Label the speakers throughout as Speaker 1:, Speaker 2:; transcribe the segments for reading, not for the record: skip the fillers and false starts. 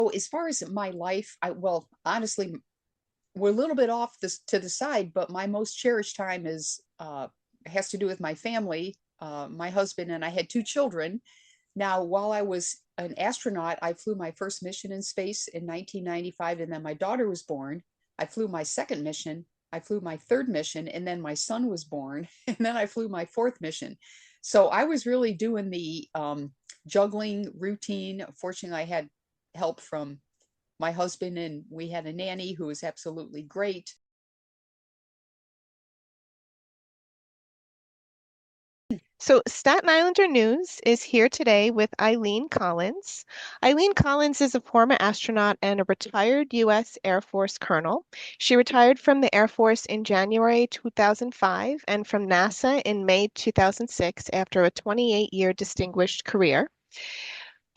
Speaker 1: So as far as my life, well, honestly, we're a little bit off this to the side, but my most cherished time is has to do with my family, my husband, and I had two children. Now, while I was an astronaut, I flew my first mission in space in 1995, and then my daughter was born. I flew my second mission. I flew my third mission, and then my son was born, and then I flew my fourth mission. So I was really doing the juggling routine. Fortunately, I had help from my husband, and we had a nanny who was absolutely great.
Speaker 2: So, Staten Islander News is here today with Eileen Collins. Eileen Collins is a former astronaut and a retired U.S. Air Force colonel. She retired from the Air Force in January 2005 and from NASA in May 2006 after a 28-year distinguished career.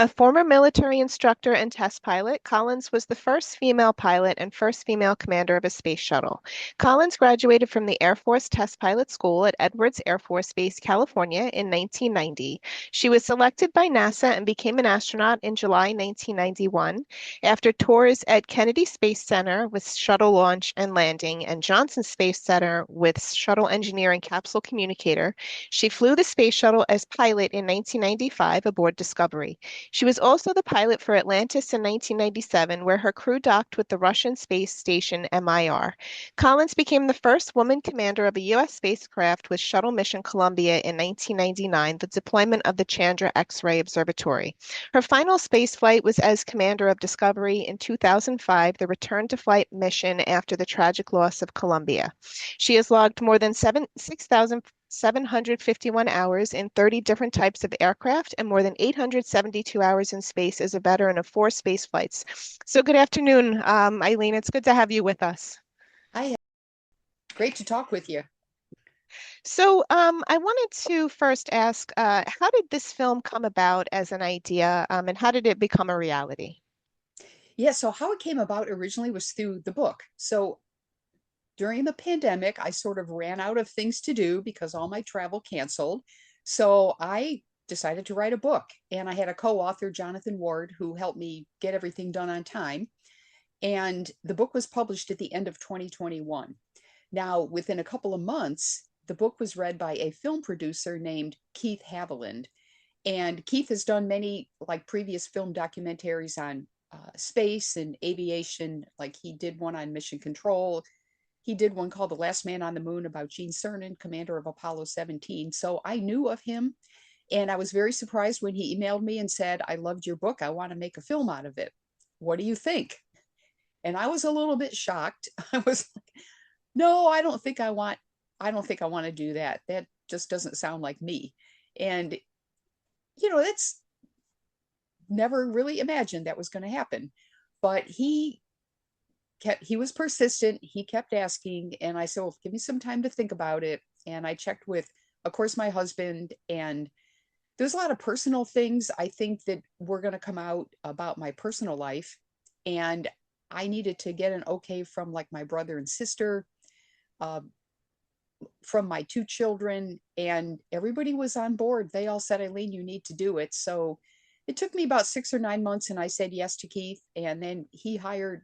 Speaker 2: A former military instructor and test pilot, Collins was the first female pilot and first female commander of a space shuttle. Collins graduated from the Air Force Test Pilot School at Edwards Air Force Base, California in 1990. She was selected by NASA and became an astronaut in July 1991. After tours at Kennedy Space Center with shuttle launch and landing and Johnson Space Center with shuttle engineering capsule communicator, she flew the space shuttle as pilot in 1995 aboard Discovery. She was also the pilot for Atlantis in 1997, where her crew docked with the Russian space station Mir. Collins became the first woman commander of a U.S. spacecraft with Shuttle Mission Columbia in 1999, the deployment of the Chandra X-ray Observatory. Her final space flight was as commander of Discovery in 2005, the return to flight mission after the tragic loss of Columbia. She has logged more than 6,751 hours in 30 different types of aircraft and more than 872 hours in space as a veteran of 4 space flights. So good afternoon, Eileen. It's good to have you with us.
Speaker 1: Hi, great to talk with you.
Speaker 2: So I wanted to first ask, how did this film come about as an idea, and how did it become a reality?
Speaker 1: Yeah, so how it came about originally was through the book. So during the pandemic, I sort of ran out of things to do because all my travel canceled. So I decided to write a book, and I had a co-author, Jonathan Ward, who helped me get everything done on time. And the book was published at the end of 2021. Now, within a couple of months, the book was read by a film producer named Keith Haviland. And Keith has done many like previous film documentaries on space and aviation. Like he did one on mission control. He did one called The Last Man on the Moon about Gene Cernan, commander of Apollo 17. So I knew of him. And I was very surprised when he emailed me and said, I loved your book. I want to make a film out of it. What do you think? And I was a little bit shocked. I was like, no, I don't think I want to do that. That just doesn't sound like me. And, that's never really imagined that was going to happen. But he was persistent. He kept asking. And I said, well, give me some time to think about it. And I checked with, of course, my husband. And there's a lot of personal things I think that were going to come out about my personal life. And I needed to get an okay from like my brother and sister, uh, from my two children, and everybody was on board. They all said, Eileen, you need to do it. So it took me about 6 or 9 months, and I said yes to Keith. And then he hired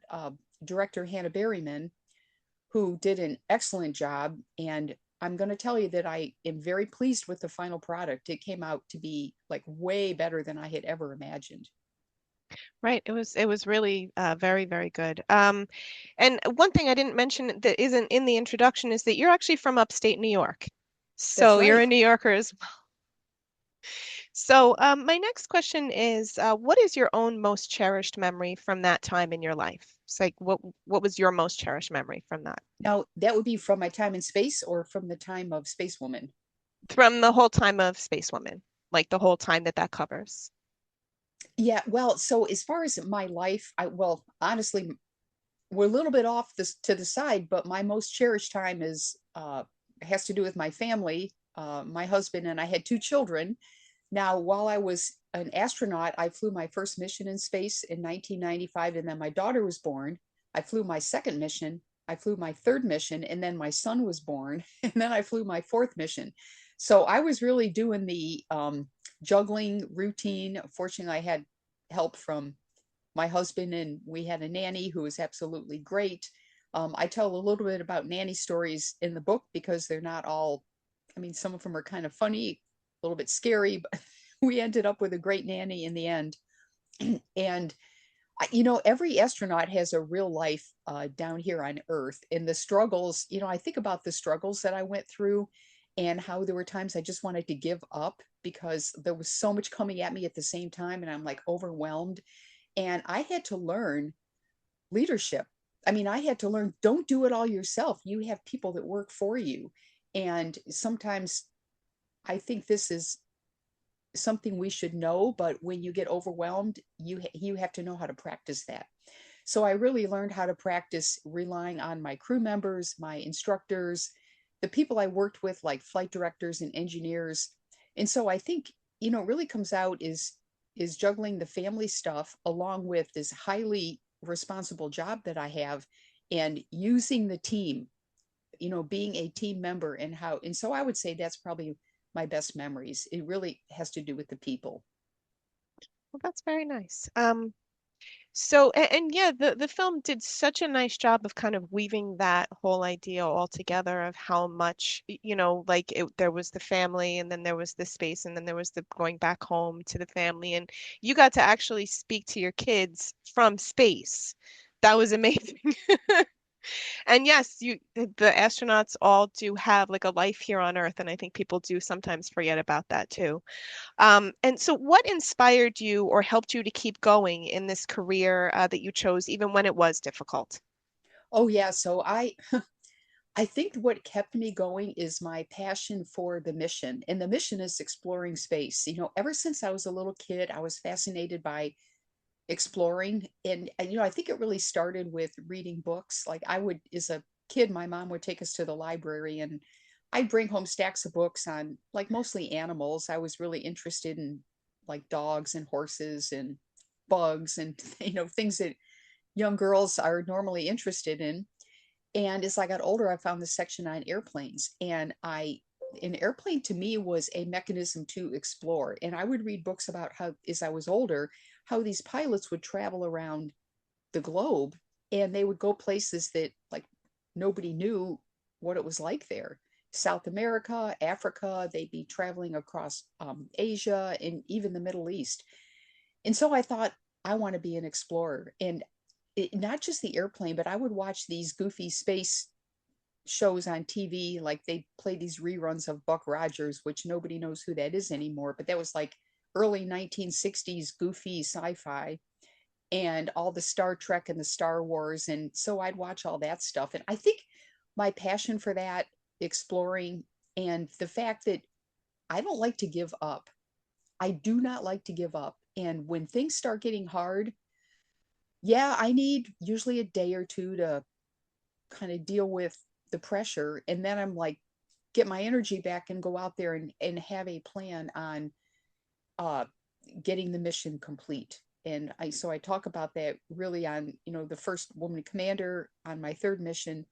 Speaker 1: director Hannah Berryman, who did an excellent job. And I'm going to tell you that I am very pleased with the final product. It came out to be like way better than I had ever imagined.
Speaker 2: Right. It was really very, very good. And one thing I didn't mention that isn't in the introduction is that you're actually from upstate New York.
Speaker 1: That's
Speaker 2: So you're
Speaker 1: right.
Speaker 2: a New Yorker as well. So my next question is, what is your own most cherished memory from that time in your life? It's like what was your most cherished memory from that?
Speaker 1: Now, that would be from my time in space or from the time of Spacewoman.
Speaker 2: From the whole time of Spacewoman, like the whole time that that covers.
Speaker 1: Yeah, well, so as far as my life, well, honestly, we're a little bit off this to the side, but my most cherished time is has to do with my family, my husband, and I had two children. Now, while I was an astronaut, I flew my first mission in space in 1995, and then my daughter was born. I flew my second mission. I flew my third mission, and then my son was born, and then I flew my fourth mission. So I was really doing the juggling routine. Fortunately, I had help from my husband, and we had a nanny who was absolutely great. I tell a little bit about nanny stories in the book because they're not all, I mean, some of them are kind of funny, a little bit scary, but we ended up with a great nanny in the end. And every astronaut has a real life down here on Earth, and the struggles. I think about the struggles that I went through, and how there were times I just wanted to give up because there was so much coming at me at the same time, and I'm like overwhelmed. And I had to learn leadership. I mean, I had to learn, don't do it all yourself. You have people that work for you. And sometimes I think this is something we should know, but when you get overwhelmed, you have to know how to practice that. So I really learned how to practice relying on my crew members, my instructors, the people I worked with, like flight directors and engineers. And so I think, it really comes out is juggling the family stuff along with this highly responsible job that I have, and using the team, being a team member, and so I would say that's probably my best memories. It really has to do with the people.
Speaker 2: Well, that's very nice. So, and yeah, the film did such a nice job of kind of weaving that whole idea all together of how much, like there was the family and then there was the space and then there was the going back home to the family. And you got to actually speak to your kids from space. That was amazing. And yes, the astronauts all do have like a life here on Earth, and I think people do sometimes forget about that too. And so, what inspired you or helped you to keep going in this career that you chose, even when it was difficult?
Speaker 1: Oh yeah, so I think what kept me going is my passion for the mission. And the mission is exploring space. Ever since I was a little kid, I was fascinated by exploring. And I think it really started with reading books. Like I would, as a kid, my mom would take us to the library, and I'd bring home stacks of books on like mostly animals. I was really interested in like dogs and horses and bugs and, things that young girls are normally interested in. And as I got older, I found this section on airplanes. And an airplane to me was a mechanism to explore. And I would read books about how, as I was older, how these pilots would travel around the globe, and they would go places that like nobody knew what it was like there. South America, Africa, they'd be traveling across Asia and even the Middle East. And so I thought, I want to be an explorer. And not just the airplane, but I would watch these goofy space shows on TV. Like they play these reruns of Buck Rogers, which nobody knows who that is anymore. But that was like early 1960s goofy sci-fi, and all the Star Trek and the Star Wars. And so I'd watch all that stuff. And I think my passion for that, exploring, and the fact that I don't like to give up. I do not like to give up. And when things start getting hard, yeah, I need usually a day or two to kind of deal with the pressure. And then I'm like, get my energy back and go out there and have a plan on uh, getting the mission complete. And I talk about that really on, the first woman commander on my third mission.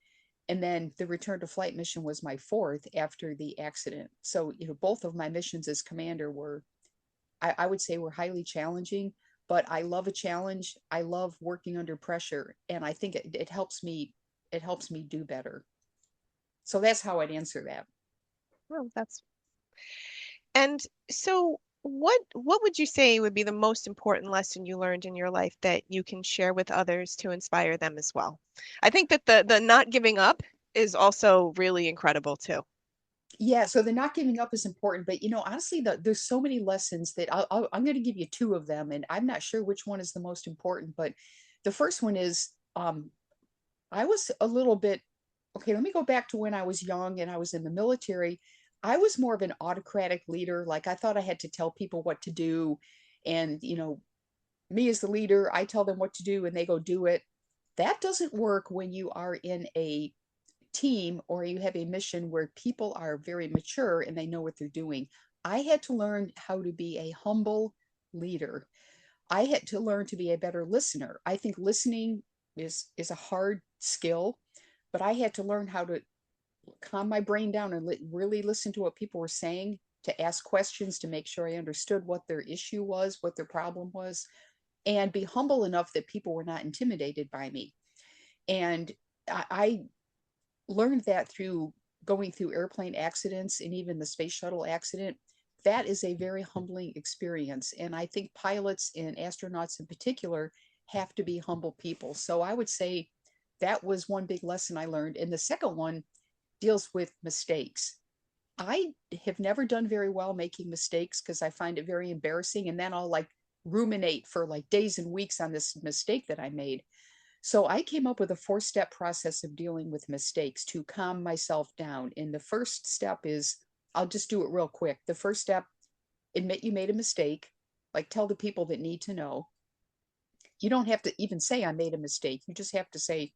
Speaker 1: And then the return to flight mission was my fourth after the accident. So, both of my missions as commander were, I would say, were highly challenging, but I love a challenge. I love working under pressure. And I think it helps me do better. So that's how I'd answer that.
Speaker 2: Oh, that's and so what would you say would be the most important lesson you learned in your life that you can share with others to inspire them as well? I think that the not giving up is also really incredible too.
Speaker 1: Yeah, so the not giving up is important, but honestly, there's so many lessons that I'm going to give you two of them, and I'm not sure which one is the most important. But the first one is, I was a little bit, okay. Let me go back to when I was young and I was in the military. I was more of an autocratic leader. Like I thought I had to tell people what to do, and me as the leader, I tell them what to do, and they go do it. That doesn't work when you are in a team or you have a mission where people are very mature and they know what they're doing. I had to learn how to be a humble leader. I had to learn to be a better listener. I think listening is a hard skill, but I had to learn how to calm my brain down and really listen to what people were saying, to ask questions to make sure I understood what their issue was, what their problem was. and be humble enough that people were not intimidated by me. And I learned that through going through airplane accidents and even the space shuttle accident. That is a very humbling experience. And I think pilots and astronauts in particular have to be humble people. So I would say that was one big lesson I learned. And the second one deals with mistakes. I have never done very well making mistakes because I find it very embarrassing. And then I'll like ruminate for like days and weeks on this mistake that I made. So I came up with a 4-step process of dealing with mistakes to calm myself down. And the first step is, I'll just do it real quick. The first step, admit you made a mistake, like tell the people that need to know. You don't have to even say I made a mistake. You just have to say,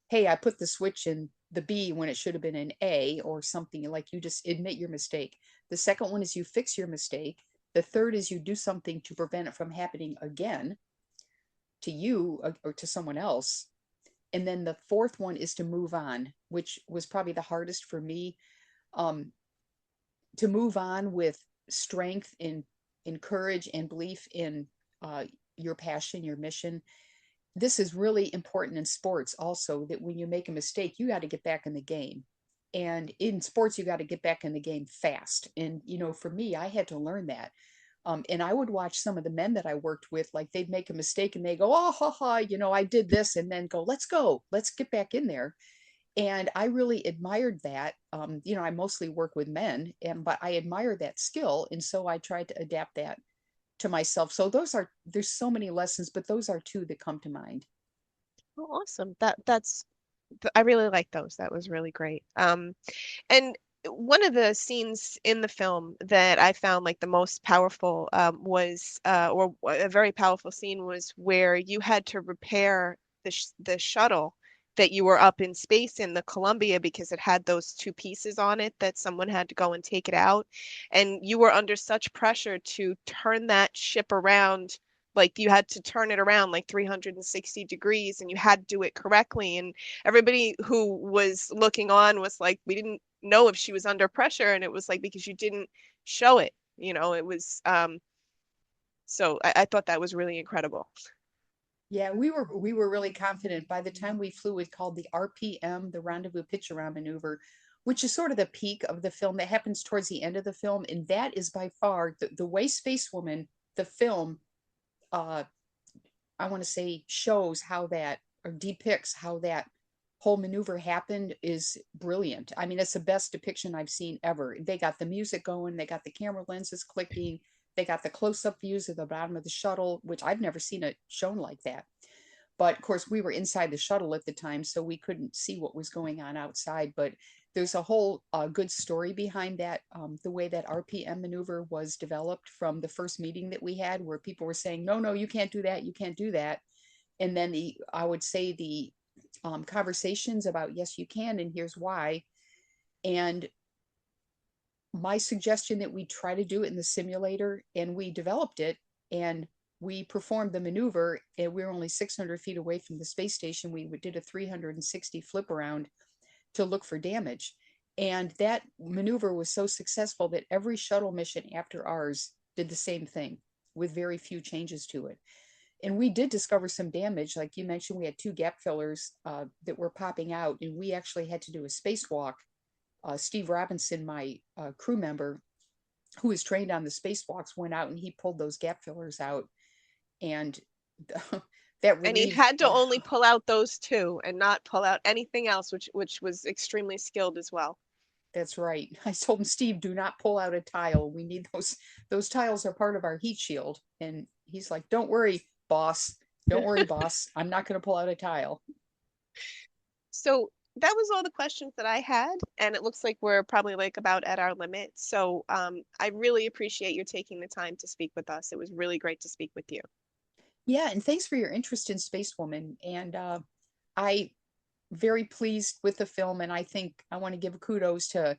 Speaker 1: hey, I put the switch in the B when it should have been an A or something. Like you just admit your mistake. The second one is you fix your mistake. The third is you do something to prevent it from happening again to you or to someone else. And then the fourth one is to move on, which was probably the hardest for me, um, to move on with strength in courage and belief in your passion, your mission. This is really important in sports also, that when you make a mistake, you got to get back in the game. And in sports, you got to get back in the game fast. And, for me, I had to learn that. And I would watch some of the men that I worked with, like they'd make a mistake and they go, oh, ha, ha, I did this, and then go, let's get back in there. And I really admired that. I mostly work with men, but I admire that skill. And so I tried to adapt that to myself. So there's so many lessons, but those are two that come to mind.
Speaker 2: Oh, awesome. I really like those. That was really great. And one of the scenes in the film that I found like the most powerful or a very powerful scene was where you had to repair the shuttle that you were up in space in the Columbia because it had those two pieces on it that someone had to go and take it out. And you were under such pressure to turn that ship around. Like you had to turn it around like 360 degrees and you had to do it correctly. And everybody who was looking on was like, we didn't know if she was under pressure. And it was like, because you didn't show it, it was, so I thought that was really incredible.
Speaker 1: Yeah, we were really confident. By the time we flew, it called the RPM, the Rendezvous Pitch Around Maneuver, which is sort of the peak of the film that happens towards the end of the film. And that is by far the way Spacewoman, the film, uh, I want to say shows how that or depicts how that whole maneuver happened is brilliant. I mean, it's the best depiction I've seen ever. They got the music going, they got the camera lenses clicking, they got the close-up views of the bottom of the shuttle, which I've never seen it shown like that. But of course, we were inside the shuttle at the time, so we couldn't see what was going on outside. But there's a whole good story behind that, the way that RPM maneuver was developed from the first meeting that we had, where people were saying, no, no, you can't do that, you can't do that. And then I would say the conversations about, yes, you can, and here's why. And my suggestion that we try to do it in the simulator, and we developed it, and we performed the maneuver, and we were only 600 feet away from the space station. We did a 360 flip around to look for damage. And that maneuver was so successful that every shuttle mission after ours did the same thing with very few changes to it. And we did discover some damage. Like you mentioned, we had two gap fillers that were popping out, and we actually had to do a spacewalk. Steve Robinson, my crew member, who was trained on the spacewalks, went out and he pulled those gap fillers out, and that
Speaker 2: And he
Speaker 1: relieved.
Speaker 2: had to only pull out those two and not pull out anything else, which was extremely skilled as well.
Speaker 1: That's right. I told him, Steve, do not pull out a tile. We need those. Those tiles are part of our heat shield. And he's like, don't worry, boss. Don't worry, boss. I'm not going to pull out a tile.
Speaker 2: So that was all the questions that I had, and it looks like we're probably like about at our limit. So I really appreciate you taking the time to speak with us. It was really great to speak with you.
Speaker 1: Yeah, and thanks for your interest in Spacewoman. And I very pleased with the film, and I think I want to give kudos to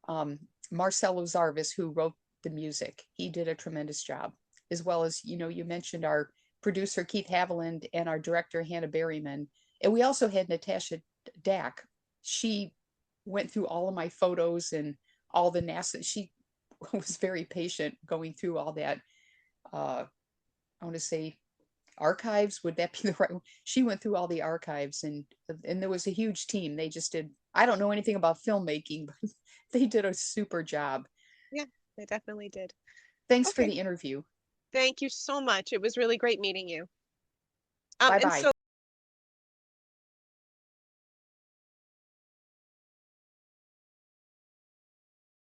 Speaker 1: um, Marcelo Zarvis, who wrote the music. He did a tremendous job, as well as, you mentioned our producer Keith Haviland and our director Hannah Berryman. And we also had Natasha Dack. She went through all of my photos and all the NASA. She was very patient going through all that. I want to say archives. Would that be the right one? She went through all the archives, and there was a huge team. They just did. I don't know anything about filmmaking, but they did a super job.
Speaker 2: Yeah, they definitely did.
Speaker 1: Thanks for
Speaker 2: Okay,
Speaker 1: the interview.
Speaker 2: thank you so much. It was really great meeting you.
Speaker 1: Bye
Speaker 2: And
Speaker 1: bye.
Speaker 2: so